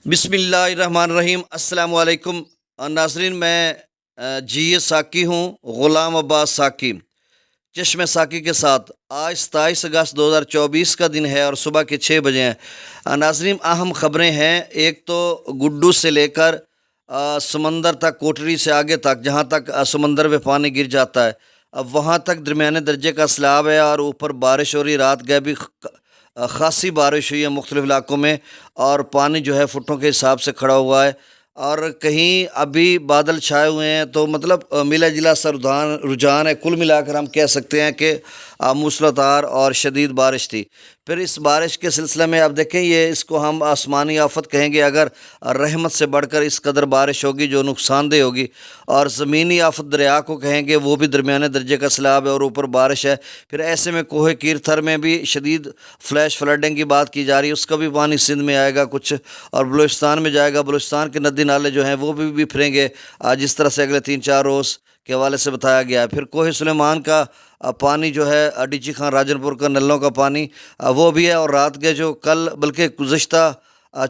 بسم اللہ الرحمن الرحیم۔ السلام علیکم ناظرین، میں جی ساکی ہوں، غلام عباس ساکی، چشم ساکی کے ساتھ۔ آج 27 اگست 2024 کا دن ہے اور صبح کے 6 بجے ہیں۔ ناظرین، اہم خبریں ہیں۔ ایک تو گڈو سے لے کر سمندر تک، کوٹری سے آگے تک، جہاں تک سمندر میں پانی گر جاتا ہے، اب وہاں تک درمیانے درجے کا سیلاب ہے اور اوپر بارش ہو رہی۔ رات گئے بھی خاصی بارش ہوئی ہے مختلف علاقوں میں، اور پانی جو ہے فٹوں کے حساب سے کھڑا ہوا ہے، اور کہیں ابھی بادل چھائے ہوئے ہیں، تو مطلب ملا جلا سا رجحان ہے۔ کل ملا کر ہم کہہ سکتے ہیں کہ موسلادھار اور شدید بارش تھی۔ پھر اس بارش کے سلسلے میں اب دیکھیں، اس کو ہم آسمانی آفت کہیں گے اگر رحمت سے بڑھ کر اس قدر بارش ہوگی جو نقصان دہ ہوگی، اور زمینی آفت دریا کو کہیں گے، وہ بھی درمیانے درجے کا سیلاب ہے اور اوپر بارش ہے۔ پھر ایسے میں کوہ کیرتھر میں بھی شدید فلیش فلڈنگ کی بات کی جا رہی ہے، اس کا بھی پانی سندھ میں آئے گا کچھ، اور بلوچستان میں جائے گا۔ بلوچستان کے ندی نالے جو ہیں وہ بھی پھریں گے، جس طرح سے اگلے 3-4 روز کے حوالے سے بتایا گیا ہے۔ پھر کوہ سلیمان کا پانی جو ہے، ڈیچی خان راجن پور کا نلوں کا پانی وہ بھی ہے، اور رات کے جو کل بلکہ گزشتہ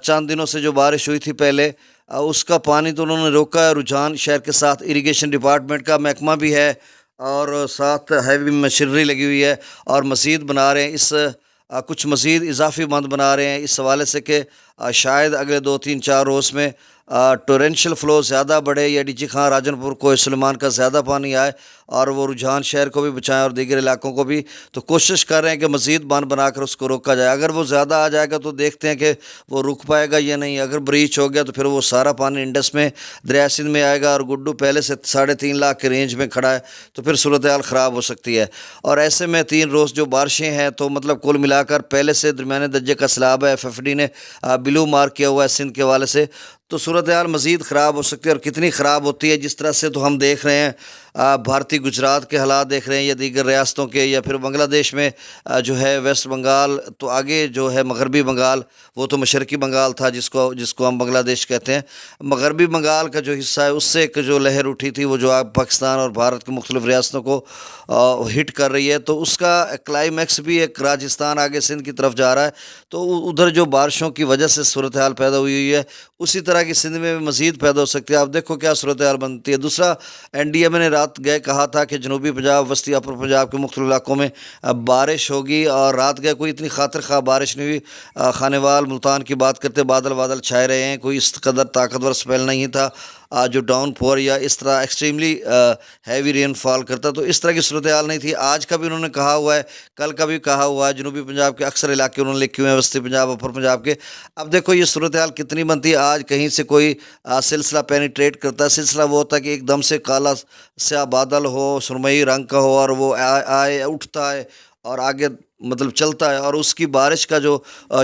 چند دنوں سے جو بارش ہوئی تھی پہلے، اس کا پانی تو انہوں نے روکا ہے۔ رجحان شہر کے ساتھ اریگیشن ڈپارٹمنٹ کا محکمہ بھی ہے، اور ساتھ ہیوی مشینری لگی ہوئی ہے، اور مزید بنا رہے ہیں کچھ مزید اضافی بند بنا رہے ہیں اس حوالے سے کہ شاید اگلے 2-3-4 روز میں ٹورینشل فلو زیادہ بڑھے، یا ڈیچی خان راجن پور کوہ سلیمان کا زیادہ پانی آئے اور وہ رجحان شہر کو بھی بچائیں اور دیگر علاقوں کو بھی۔ تو کوشش کر رہے ہیں کہ مزید باندھ بنا کر اس کو روکا جائے۔ اگر وہ زیادہ آ جائے گا تو دیکھتے ہیں کہ وہ رک پائے گا یا نہیں۔ اگر بریچ ہو گیا تو پھر وہ سارا پانی انڈس میں، دریا سندھ میں آئے گا، اور گڈو پہلے سے 3.5 لاکھ کے رینج میں کھڑا ہے، تو پھر صورتحال خراب ہو سکتی ہے۔ اور ایسے میں 3 روز جو بارشیں ہیں، تو مطلب کل ملا کر پہلے سے درمیانے درجے کا سیلاب ہے۔ FFD نے بلو مارک کیا ہوا ہے سندھ کے حوالے سے، تو صورتحال مزید خراب ہو سکتی ہے۔ اور کتنی خراب ہوتی ہے، جس طرح سے تو ہم دیکھ رہے ہیں، بھارتی گجرات کے حالات دیکھ رہے ہیں، یا دیگر ریاستوں کے، یا پھر بنگلہ دیش میں جو ہے ویسٹ بنگال، تو آگے جو ہے مغربی بنگال، وہ تو مشرقی بنگال تھا جس کو ہم بنگلہ دیش کہتے ہیں۔ مغربی بنگال کا جو حصہ ہے، اس سے ایک جو لہر اٹھی تھی، وہ جو پاکستان اور بھارت کے مختلف ریاستوں کو ہٹ کر رہی ہے، تو اس کا کلائمیکس بھی ایک راجستھان آگے سندھ کی طرف جا رہا ہے۔ تو ادھر جو بارشوں کی وجہ سے صورتحال پیدا ہوئی ہے، اسی طرح کی سندھ میں بھی مزید پیدا ہو سکتی ہے۔ آپ دیکھو کیا صورتحال بنتی ہے۔ دوسرا، NDMA نے رات گئے کہا تھا کہ جنوبی پنجاب، وسطی اپر پنجاب کے مختلف علاقوں میں بارش ہوگی، اور رات گئے کوئی اتنی خاطر خواہ بارش نہیں ہوئی۔ خانیوال، ملتان کی بات کرتے، بادل چھائے رہے ہیں، کوئی اس قدر طاقتور سپیل نہیں تھا جو ڈاؤن پور یا اس طرح ایکسٹریملی ہیوی رین فال کرتا، تو اس طرح کی صورتحال نہیں تھی۔ آج کا بھی انہوں نے کہا ہوا ہے، کل کا بھی کہا ہوا ہے۔ جنوبی پنجاب کے اکثر علاقے انہوں نے لکھے ہوئے ہیں، وسطی پنجاب، اپر پنجاب کے۔ اب دیکھو یہ صورتحال کتنی بنتی ہے۔ آج کہیں سے کوئی سلسلہ پینیٹریٹ کرتا ہے، سلسلہ وہ ہوتا ہے کہ ایک دم سے کالا سیاہ بادل ہو، سرمئی رنگ کا ہو، اور وہ آئے اٹھتا ہے اور آگے مطلب چلتا ہے، اور اس کی بارش کا جو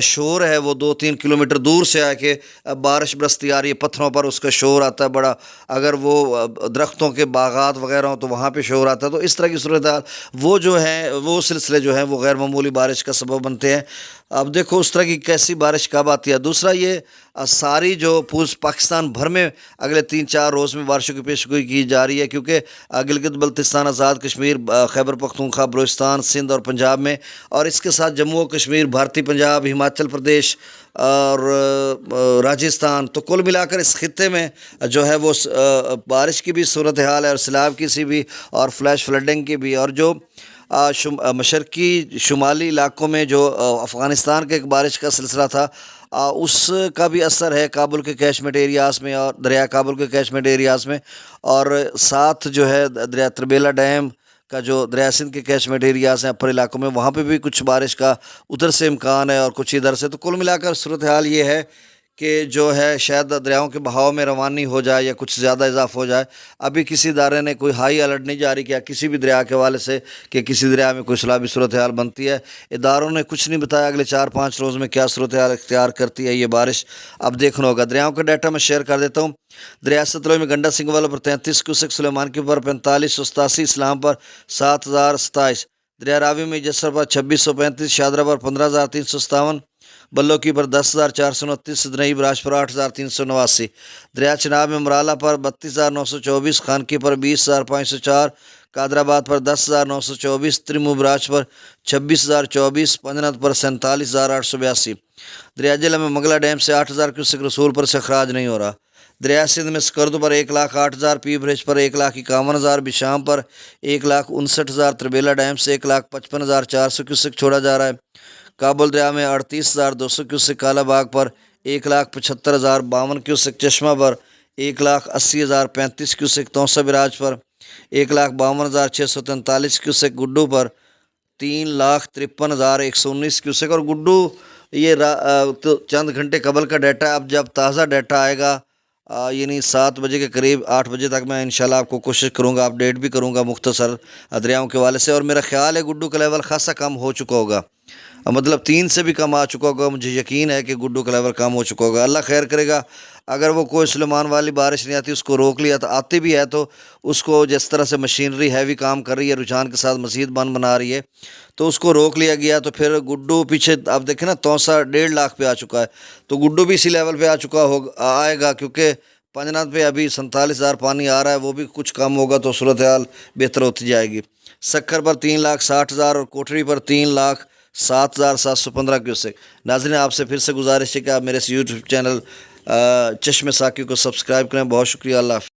شور ہے وہ 2-3 کلومیٹر دور سے آ کے بارش برستی آ رہی ہے، پتھروں پر اس کا شور آتا ہے بڑا۔ اگر وہ درختوں کے باغات وغیرہ ہوں تو وہاں پہ شور آتا ہے۔ تو اس طرح کی صورتحال وہ جو ہیں، وہ سلسلے جو ہیں، وہ غیر معمولی بارش کا سبب بنتے ہیں۔ اب دیکھو اس طرح کی کیسی بارش کب آتی ہے۔ دوسرا، یہ ساری جو پاکستان بھر میں اگلے 3-4 روز میں بارشوں کی پیشگوئی کی جا رہی ہے، کیونکہ گلگت بلتستان، آزاد کشمیر، خیبر پختونخوا، بلوچستان، سندھ اور پنجاب میں، اور اس کے ساتھ جموں و کشمیر، بھارتی پنجاب، ہماچل پردیش اور راجستھان، تو کل ملا کر اس خطے میں جو ہے وہ بارش کی بھی صورتحال ہے، اور سیلاب کی سی بھی، اور فلیش فلڈنگ کی بھی۔ اور جو مشرقی شمالی علاقوں میں جو افغانستان کے ایک بارش کا سلسلہ تھا، اس کا بھی اثر ہے کابل کے کیچمنٹ ایریاز میں، اور دریا کابل کے کیچمنٹ ایریاز میں، اور ساتھ جو ہے دریا تربیلا ڈیم کا جو دریا سندھ کے کیچمنٹ ایریاز ہیں اپر علاقوں میں، وہاں پہ بھی کچھ بارش کا ادھر سے امکان ہے اور کچھ ادھر سے۔ تو کل ملا کر صورتحال یہ ہے کہ جو ہے شاید دریاؤں کے بہاؤ میں روانی ہو جائے، یا کچھ زیادہ اضافہ ہو جائے۔ ابھی کسی ادارے نے کوئی ہائی الرٹ نہیں جاری کیا کسی بھی دریا کے حوالے سے کہ کسی دریا میں کوئی سیلابی صورتحال بنتی ہے۔ اداروں نے کچھ نہیں بتایا اگلے 4-5 روز میں کیا صورتحال اختیار کرتی ہے یہ بارش، اب دیکھنا ہوگا۔ دریاؤں کا ڈیٹا میں شیئر کر دیتا ہوں۔ دریا ستلج میں گنڈا سنگھ پر 33 کیوسک، سلیمان کی پر 4587، اسلام پر 7027، دریا راوی میں جسر پر 2635، شادرہ پر 15357، بلو کی پر 10,429، دنئی براج پر 8,389، دریا چناب میں مرالہ پر 32,924، خانکی پر 20,504، قادر آباد پر 10,924، ترمو براج پر 26,024، پنجنت پر 47,882۔ دریا جیلم میں منگلا ڈیم سے 8,000 کیوسک رسول پر سے اخراج نہیں ہو رہا۔ دریا سندھ میں سکردو پر 1,08,000، پی برج پر 1,51,000، بشام پر 1,59,000، تربیلا ڈیم سے 1,55,400 کیوسک چھوڑا جا رہا ہے۔ کابل دریا میں 38,200 کیوسک، کالا باغ پر 1,75,052 کیوسک، چشمہ پر 1,80,035 کیوسک، توسا براج پر 1,52,643 کیوسک، گڈو پر 3,53,119 کیوسک۔ اور گڈو یہ تو چند گھنٹے قبل کا ڈیٹا ہے، اب جب تازہ ڈیٹا آئے گا یعنی 7 بجے کے قریب 8 بجے تک میں انشاءاللہ آپ کو کوشش کروں گا، اپڈیٹ بھی کروں گا مختصر دریاؤں کے حوالے سے۔ اور میرا خیال ہے گڈو کا لیول خاصا کم ہو چکا ہوگا، مطلب 3 سے بھی کم آ چکا ہوگا، مجھے یقین ہے کہ گڈو کا لیول کم ہو چکا ہوگا۔ اللہ خیر کرے گا، اگر وہ کوئی سلیمان والی بارش نہیں آتی اس کو روک لیا، تو آتی بھی ہے تو اس کو جس طرح سے مشینری ہیوی کام کر رہی ہے، رجحان کے ساتھ مزید بنا رہی ہے، تو اس کو روک لیا گیا تو پھر گڈو پیچھے آپ دیکھیں نا توسا 1.5 لاکھ پہ آ چکا ہے، تو گڈو بھی اسی لیول پہ آ چکا ہوگا، آئے گا، کیونکہ پنجنات پہ ابھی 47,000 پانی آ رہا ہے، وہ بھی کچھ کم ہوگا تو صورتحال بہتر ہوتی جائے گی۔ سکھر پر 3,60,000 اور کوٹری پر 3,07,715 کیوسک۔ ناظرین آپ سے پھر سے گزارش ہے کہ آپ میرے اس یوٹیوب چینل چشم ساکی کو سبسکرائب کریں۔ بہت شکریہ، اللہ حافظ۔